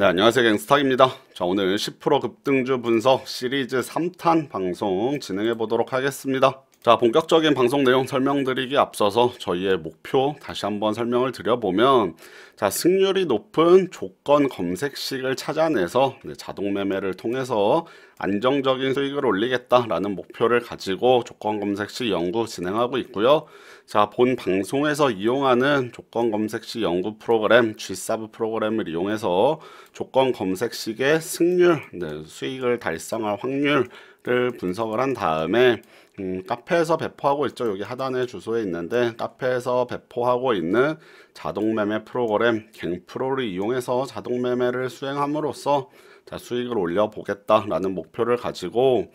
네, 안녕하세요. 갱스탁입니다. 자, 오늘 10% 급등주 분석 시리즈 3탄 방송 진행해 보도록 하겠습니다. 자, 본격적인 방송 내용 설명드리기 앞서서 저희의 목표 다시 한번 설명을 드려보면, 자, 승률이 높은 조건 검색식을 찾아내서 자동 매매를 통해서 안정적인 수익을 올리겠다라는 목표를 가지고 조건 검색식 연구 진행하고 있고요. 자, 본 방송에서 이용하는 조건 검색식 연구 프로그램 G사브 프로그램을 이용해서 조건 검색식의 승률, 수익을 달성할 확률을 분석을 한 다음에 카페에서 배포하고 있죠. 여기 하단에 주소에 있는데 카페에서 배포하고 있는 자동 매매 프로그램 갱프로를 이용해서 자동 매매를 수행함으로써 수익을 올려보겠다라는 목표를 가지고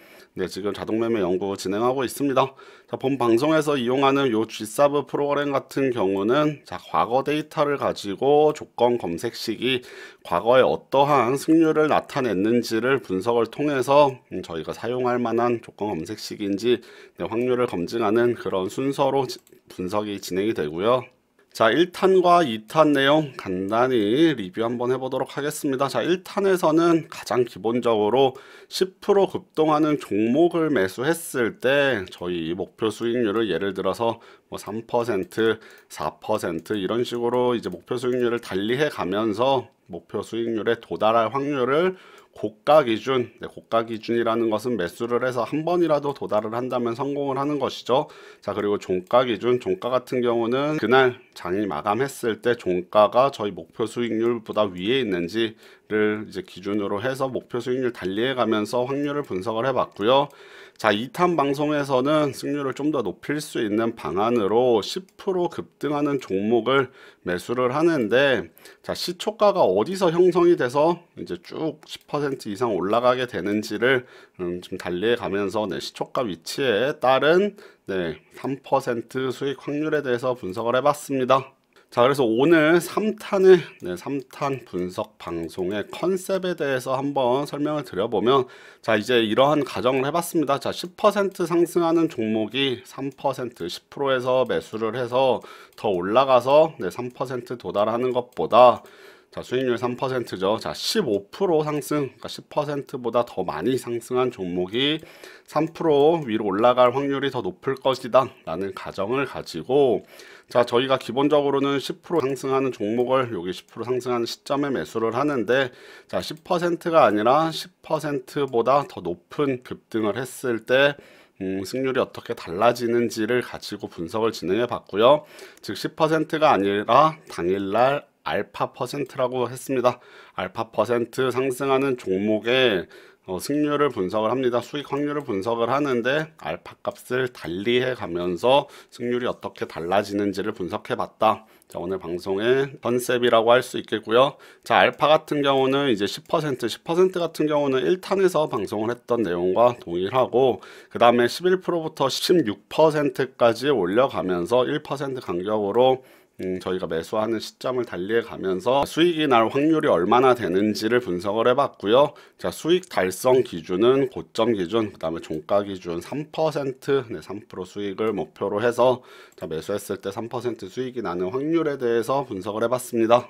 지금 자동 매매 연구 진행하고 있습니다. 자, 본 방송에서 이용하는 요 G사브 프로그램 같은 경우는 과거 데이터를 가지고 조건 검색식이 과거에 어떠한 승률을 나타냈는지를 분석을 통해서 저희가 사용할 만한 조건 검색식인지 확률을 검증하는 그런 순서로 분석이 진행이 되고요. 자, 1탄과 2탄 내용 간단히 리뷰 한번 해보도록 하겠습니다. 자, 1탄에서는 가장 기본적으로 10% 급등하는 종목을 매수했을 때 저희 목표 수익률을 예를 들어서 뭐 3%, 4% 이런 식으로 이제 목표 수익률을 달리해 가면서 목표 수익률에 도달할 확률을 고가 기준, 고가 기준이라는 것은 매수를 해서 한 번이라도 도달을 한다면 성공을 하는 것이죠. 자, 그리고 종가 기준, 종가 같은 경우는 그날 장이 마감했을 때 종가가 저희 목표 수익률보다 위에 있는지를 이제 기준으로 해서 목표 수익률 달리해 가면서 확률을 분석을 해봤고요. 자, 2탄 방송에서는 승률을 좀 더 높일 수 있는 방안으로 10% 급등하는 종목을 매수를 하는데, 자, 시초가가 어디서 형성이 돼서 이제 쭉 10% 이상 올라가게 되는지를 좀 달리해 가면서 시초가 위치에 따른 3% 수익 확률에 대해서 분석을 해봤습니다. 자, 그래서 오늘 3탄의 3탄 분석 방송의 컨셉에 대해서 한번 설명을 드려보면, 자, 이제 이러한 가정을 해봤습니다. 자, 10% 상승하는 종목이 3%, 10%에서 매수를 해서 더 올라가서 3% 도달하는 것보다 자, 수익률 3%죠. 자, 15% 상승, 그러니까 10%보다 더 많이 상승한 종목이 3% 위로 올라갈 확률이 더 높을 것이다 라는 가정을 가지고, 자, 저희가 기본적으로는 10% 상승하는 종목을 여기 10% 상승하는 시점에 매수를 하는데, 자, 10%가 아니라 10%보다 더 높은 급등을 했을 때 승률이 어떻게 달라지는지를 가지고 분석을 진행해 봤고요. 즉 10%가 아니라 당일날 알파 퍼센트라고 했습니다. 알파 퍼센트 상승하는 종목의 승률을 분석을 합니다. 수익 확률을 분석을 하는데 알파 값을 달리해 가면서 승률이 어떻게 달라지는지를 분석해 봤다. 자, 오늘 방송의 컨셉이라고 할 수 있겠고요. 자, 알파 같은 경우는 이제 10% 같은 경우는 1탄에서 방송을 했던 내용과 동일하고, 그 다음에 11%부터 16%까지 올려가면서 1% 간격으로 저희가 매수하는 시점을 달리해 가면서 수익이 날 확률이 얼마나 되는지를 분석을 해봤고요. 자, 수익 달성 기준은 고점 기준, 그 다음에 종가 기준 3%, 3% 수익을 목표로 해서 자, 매수했을 때 3% 수익이 나는 확률에 대해서 분석을 해봤습니다.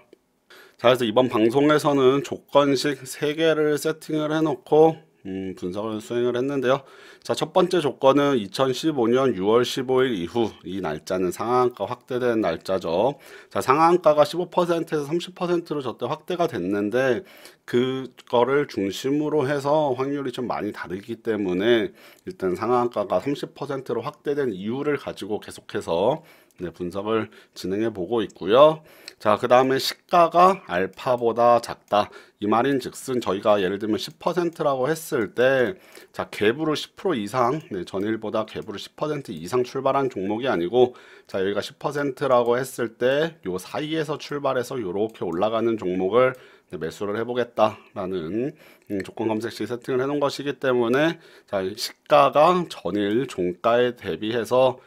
자, 그래서 이번 방송에서는 조건식 3개를 세팅을 해놓고 분석을 수행을 했는데요. 자, 첫 번째 조건은 2015년 6월 15일 이후, 이 날짜는 상한가 확대된 날짜죠. 자, 상한가가 15%에서 30%로 저때 확대가 됐는데, 그거를 중심으로 해서 확률이 좀 많이 다르기 때문에 일단 상한가가 30%로 확대된 이유를 가지고 계속해서 분석을 진행해 보고 있고요. 자, 그 다음에 시가가 알파보다 작다. 이 말인 즉슨 저희가 예를 들면 10%라고 했을 때, 자, 갭으로 10% 이상, 전일보다 갭으로 10% 이상 출발한 종목이 아니고, 자, 여기가 10%라고 했을 때, 요 사이에서 출발해서 요렇게 올라가는 종목을 매수를 해보겠다라는 조건 검색식 세팅을 해놓은 것이기 때문에, 자, 시가가 전일 종가에 대비해서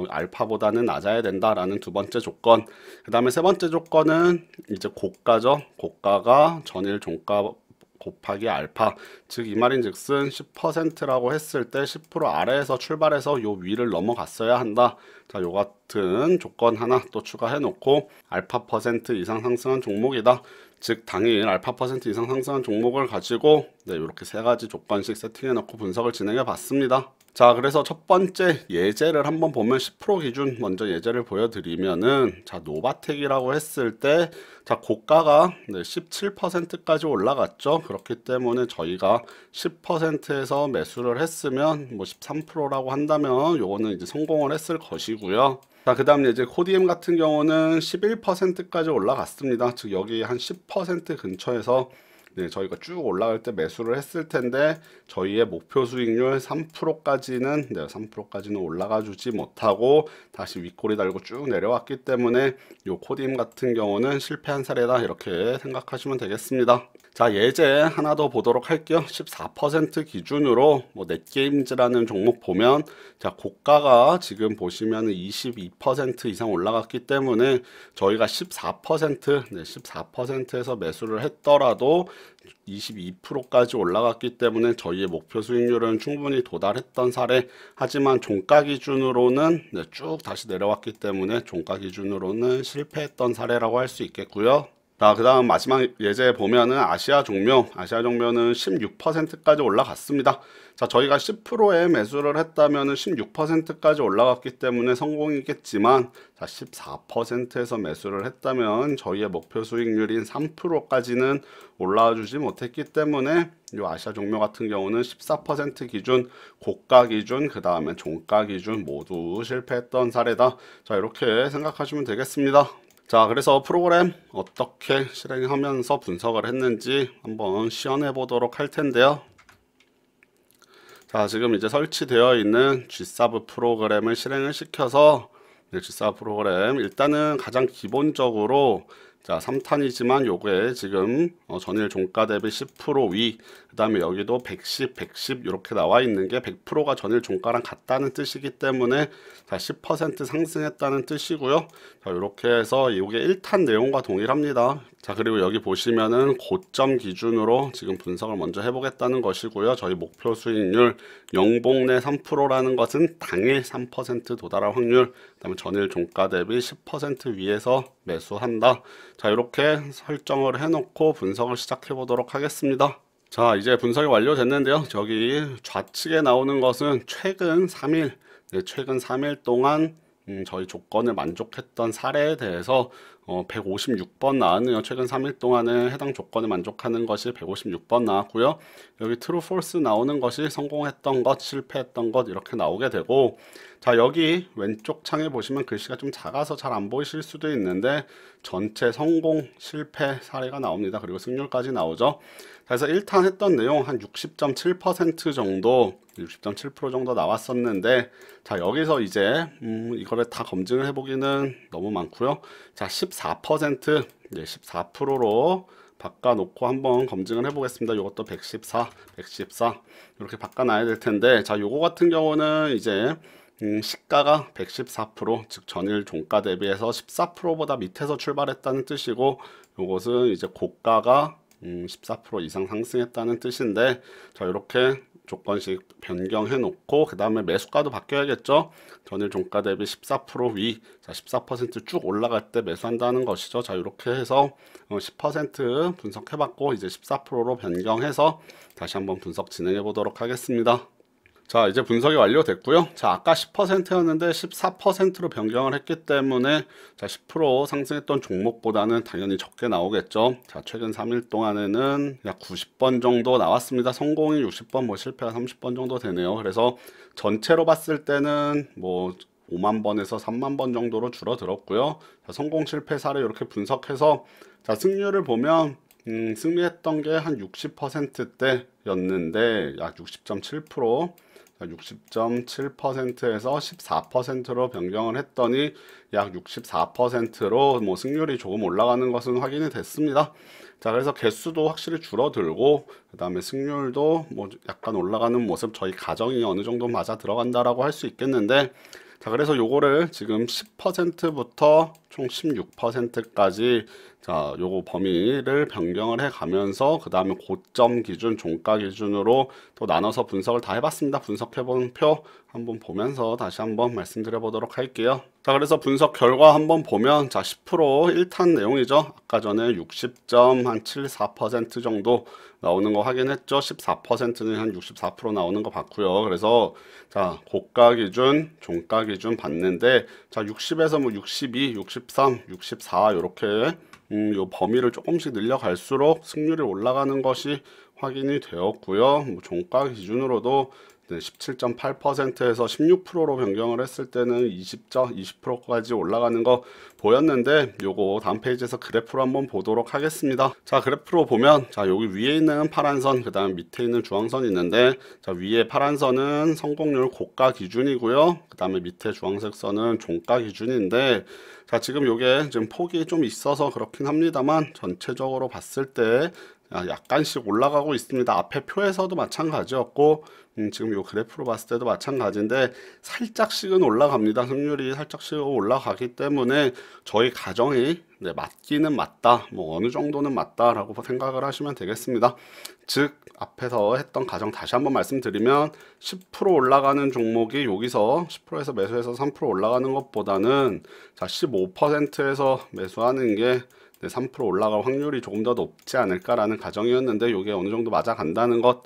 알파보다는 낮아야 된다라는 두 번째 조건. 그 다음에 세 번째 조건은 이제 고가죠. 고가가 전일 종가 곱하기 알파, 즉 이 말인 즉슨 10%라고 했을 때 10% 아래에서 출발해서 요 위를 넘어갔어야 한다. 자, 요 같은 조건 하나 또 추가해 놓고 알파 퍼센트 이상 상승한 종목이다. 즉 당일 알파 퍼센트 이상 상승한 종목을 가지고 이렇게 세 가지 조건씩 세팅해 놓고 분석을 진행해 봤습니다. 자, 그래서 첫 번째 예제를 한번 보면 10% 기준 먼저 예제를 보여드리면은, 자, 노바텍이라고 했을 때, 자, 고가가 17%까지 올라갔죠. 그렇기 때문에 저희가 10%에서 매수를 했으면 뭐 13%라고 한다면 요거는 이제 성공을 했을 것이고요. 자, 그 다음 이제 코디엠 같은 경우는 11%까지 올라갔습니다. 즉 여기 한 10% 근처에서 저희가 쭉 올라갈 때 매수를 했을 텐데, 저희의 목표 수익률 3%까지는 3%까지는 올라가 주지 못하고 다시 윗꼬리 달고 쭉 내려왔기 때문에 요 코디엠 같은 경우는 실패한 사례다, 이렇게 생각하시면 되겠습니다. 자, 예제 하나 더 보도록 할게요. 14% 기준으로 뭐 넷게임즈라는 종목 보면, 자, 고가가 지금 보시면 22% 이상 올라갔기 때문에 저희가 14%에서 매수를 했더라도 22%까지 올라갔기 때문에 저희의 목표 수익률은 충분히 도달했던 사례. 하지만 종가 기준으로는 쭉 다시 내려왔기 때문에 종가 기준으로는 실패했던 사례라고 할 수 있겠고요. 자, 그 다음 마지막 예제 보면은 아시아종묘는 16%까지 올라갔습니다. 자, 저희가 10%에 매수를 했다면은 16%까지 올라갔기 때문에 성공이겠지만, 자, 14%에서 매수를 했다면 저희의 목표 수익률인 3%까지는 올라와 주지 못했기 때문에 이 아시아종묘 같은 경우는 14% 기준, 고가 기준, 그 다음에 종가 기준 모두 실패했던 사례다. 자, 이렇게 생각하시면 되겠습니다. 자, 그래서 프로그램 어떻게 실행하면서 분석을 했는지 한번 시연해 보도록 할 텐데요. 자, 지금 이제 설치되어 있는 G사브 프로그램을 실행을 시켜서, G사브 프로그램 일단은 가장 기본적으로, 자, 3탄이지만 요게 지금 전일 종가 대비 10% 위, 그 다음에 여기도 110, 110 이렇게 나와 있는 게 100%가 전일 종가랑 같다는 뜻이기 때문에, 자, 10% 상승했다는 뜻이고요. 자, 이렇게 해서 요게 1탄 내용과 동일합니다. 자, 그리고 여기 보시면은 고점 기준으로 지금 분석을 먼저 해보겠다는 것이고요. 저희 목표 수익률 영봉내 3%라는 것은 당일 3% 도달할 확률, 그 다음에 전일 종가 대비 10% 위에서 매수한다. 자, 이렇게 설정을 해놓고 분석을 시작해 보도록 하겠습니다. 자, 이제 분석이 완료됐는데요. 저기 좌측에 나오는 것은 최근 3일 동안 저희 조건을 만족했던 사례에 대해서 156번 나왔네요. 최근 3일 동안에 해당 조건을 만족하는 것이 156번 나왔고요. 여기 true, false 나오는 것이 성공했던 것, 실패했던 것 이렇게 나오게 되고, 자, 여기 왼쪽 창에 보시면 글씨가 좀 작아서 잘 안 보이실 수도 있는데 전체 성공, 실패 사례가 나옵니다. 그리고 승률까지 나오죠. 그래서 1탄 했던 내용 한 60.7% 정도, 60.7% 정도 나왔었는데, 자, 여기서 이제 이거를 다 검증을 해보기는 너무 많고요. 자, 14%, 14%로 바꿔놓고 한번 검증을 해보겠습니다. 이것도 114 이렇게 바꿔놔야 될 텐데, 자, 요거 같은 경우는 이제 시가가 114%, 즉 전일 종가 대비해서 14%보다 밑에서 출발했다는 뜻이고, 요것은 이제 고가가 14% 이상 상승했다는 뜻인데, 자, 이렇게 조건식 변경해 놓고 그 다음에 매수가도 바뀌어야겠죠. 전일 종가 대비 14% 위, 자, 14% 올라갈 때 매수한다는 것이죠. 자, 이렇게 해서 10% 분석해 봤고, 이제 14%로 변경해서 다시 한번 분석 진행해 보도록 하겠습니다. 자, 이제 분석이 완료됐고요. 자, 아까 10%였는데 14%로 변경을 했기 때문에, 자, 10% 상승했던 종목보다는 당연히 적게 나오겠죠. 자, 최근 3일 동안에는 약 90번 정도 나왔습니다. 성공이 60번, 뭐 실패가 30번 정도 되네요. 그래서 전체로 봤을 때는 뭐 5만 번에서 3만 번 정도로 줄어들었고요. 자, 성공 실패 사례 이렇게 분석해서, 자, 승률을 보면 승리했던 게 한 60%대였는데 약 60.7%, 60.7%에서 14%로 변경을 했더니 약 64%로 뭐 승률이 조금 올라가는 것은 확인이 됐습니다. 자, 그래서 개수도 확실히 줄어들고, 그 다음에 승률도 뭐 약간 올라가는 모습, 저희 가정이 어느 정도 맞아 들어간다라고 할 수 있겠는데, 자, 그래서 요거를 지금 10%부터 총 16%까지 자, 요거 범위를 변경을 해 가면서 그 다음에 고점 기준, 종가 기준으로 또 나눠서 분석을 다 해봤습니다. 분석해 본 표 한번 보면서 다시 한번 말씀드려 보도록 할게요. 자, 그래서 분석 결과 한번 보면 자, 10% 1탄 내용이죠. 아까 전에 60.74% 정도 나오는 거 확인했죠. 14%는 한 64% 나오는 거 봤고요. 그래서 자, 고가 기준, 종가 기준 봤는데 자, 60에서 뭐 62, 63, 64 요렇게 요 범위를 조금씩 늘려갈수록 승률이 올라가는 것이 확인이 되었고요. 뭐 종가 기준으로도 17.8%에서 16%로 변경을 했을 때는 20%까지 올라가는 거 보였는데 요거 다음 페이지에서 그래프로 한번 보도록 하겠습니다. 자, 그래프로 보면 자, 여기 위에 있는 파란 선, 그 다음 밑에 있는 주황선이 있는데 자, 위에 파란 선은 성공률 고가 기준이고요. 그 다음에 밑에 주황색 선은 종가 기준인데 자, 지금 요게 지금 폭이 좀 있어서 그렇긴 합니다만 전체적으로 봤을 때 약간씩 올라가고 있습니다. 앞에 표에서도 마찬가지였고 지금 요 그래프로 봤을 때도 마찬가지인데 살짝씩은 올라갑니다. 승률이 살짝씩은 올라가기 때문에 저희 가정이 맞기는 맞다. 뭐 어느 정도는 맞다라고 생각을 하시면 되겠습니다. 즉 앞에서 했던 가정 다시 한번 말씀드리면 10% 올라가는 종목이 여기서 10%에서 매수해서 3% 올라가는 것보다는 자 15%에서 매수하는 게 3% 올라갈 확률이 조금 더 높지 않을까라는 가정이었는데 이게 어느 정도 맞아간다는 것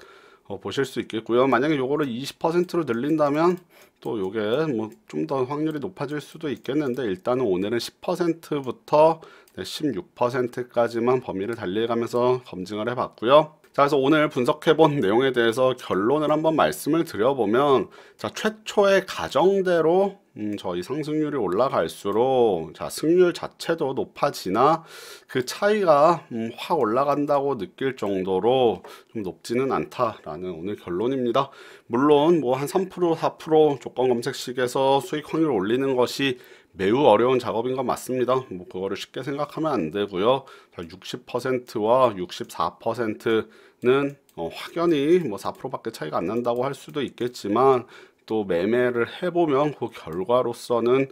보실 수 있겠고요. 만약에 요거를 20%로 늘린다면 또 요게 뭐 좀 더 확률이 높아질 수도 있겠는데 일단은 오늘은 10%부터 16%까지만 범위를 달리가면서 검증을 해봤고요. 자, 그래서 오늘 분석해본 내용에 대해서 결론을 한번 말씀을 드려보면 자, 최초의 가정대로 저희 상승률이 올라갈수록 자, 승률 자체도 높아지나 그 차이가 확 올라간다고 느낄 정도로 좀 높지는 않다라는 오늘 결론입니다. 물론 뭐 한 3%, 4% 조건 검색식에서 수익 확률을 올리는 것이 매우 어려운 작업인 건 맞습니다. 뭐 그거를 쉽게 생각하면 안 되고요. 60%와 64%는 확연히 뭐 4%밖에 차이가 안 난다고 할 수도 있겠지만 또 매매를 해보면 그 결과로서는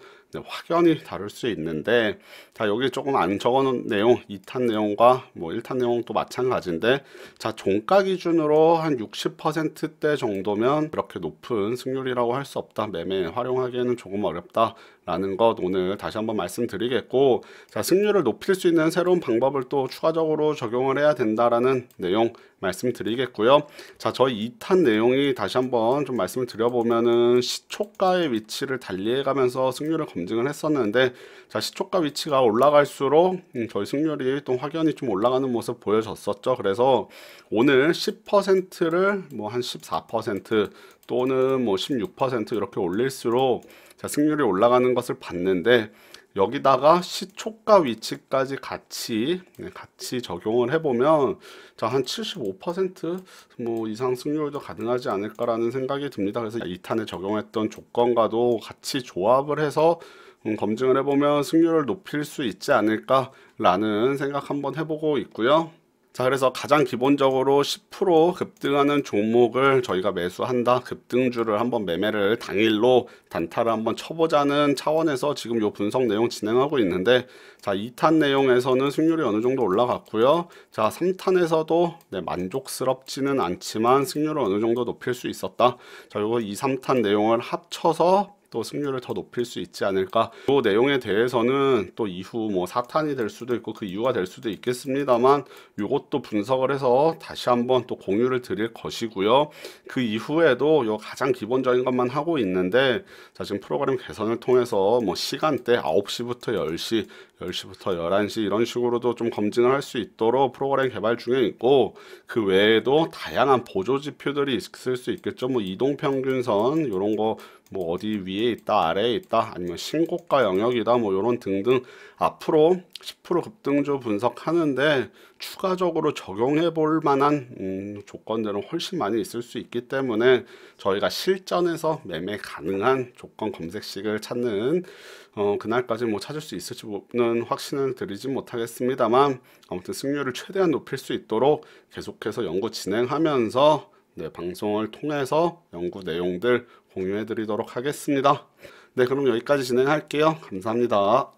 확연히 다를 수 있는데 자, 여기 조금 안 적어놓은 내용 2탄 내용과 뭐 1탄 내용도 마찬가지인데 자, 종가 기준으로 한 60%대 정도면 그렇게 높은 승률이라고 할 수 없다. 매매 활용하기에는 조금 어렵다 라는 것 오늘 다시 한번 말씀드리겠고 자, 승률을 높일 수 있는 새로운 방법을 또 추가적으로 적용을 해야 된다라는 내용 말씀드리겠고요. 자, 저희 2탄 내용이 다시 한번 좀 말씀을 드려보면은 시초가의 위치를 달리해가면서 승률을 검증을 했었는데 자, 시초가 위치가 올라갈수록 저희 승률이 또 확연히 좀 올라가는 모습 보여졌었죠. 그래서 오늘 10%를 뭐 한 14% 또는 뭐 16% 이렇게 올릴수록 자, 승률이 올라가는 것을 봤는데 여기다가 시초가 위치까지 같이 적용을 해보면 자, 한 75% 이상 승률도 가능하지 않을까라는 생각이 듭니다. 그래서 2탄에 적용했던 조건과도 같이 조합을 해서 검증을 해보면 승률을 높일 수 있지 않을까라는 생각 한번 해보고 있고요. 자, 그래서 가장 기본적으로 10% 급등하는 종목을 저희가 매수한다. 급등주를 한번 매매를 당일로 단타를 한번 쳐보자는 차원에서 지금 요 분석 내용 진행하고 있는데 자, 2탄 내용에서는 승률이 어느 정도 올라갔고요. 자, 3탄에서도 만족스럽지는 않지만 승률을 어느 정도 높일 수 있었다. 자, 요거 2, 3탄 내용을 합쳐서 또 승률을 더 높일 수 있지 않을까. 그 내용에 대해서는 또 이후 뭐 4탄이 될 수도 있고 그 이유가 될 수도 있겠습니다만 이것도 분석을 해서 다시 한번 또 공유를 드릴 것이고요. 그 이후에도 요 가장 기본적인 것만 하고 있는데 자, 지금 프로그램 개선을 통해서 뭐 시간대 9시부터 10시 10시부터 11시 이런 식으로도 좀 검증을 할 수 있도록 프로그램 개발 중에 있고 그 외에도 다양한 보조 지표들이 있을 수 있겠죠. 뭐 이동평균선 이런 거 뭐 어디 위에 있다 아래에 있다 아니면 신고가 영역이다 뭐 이런 등등 앞으로 10% 급등주 분석하는데 추가적으로 적용해 볼 만한 조건들은 훨씬 많이 있을 수 있기 때문에 저희가 실전에서 매매 가능한 조건 검색식을 찾는 그날까지 뭐 찾을 수 있을지는 확신을 드리지 못하겠습니다만 아무튼 승률을 최대한 높일 수 있도록 계속해서 연구 진행하면서 방송을 통해서 연구 내용들 공유해 드리도록 하겠습니다. 네, 그럼 여기까지 진행할게요. 감사합니다.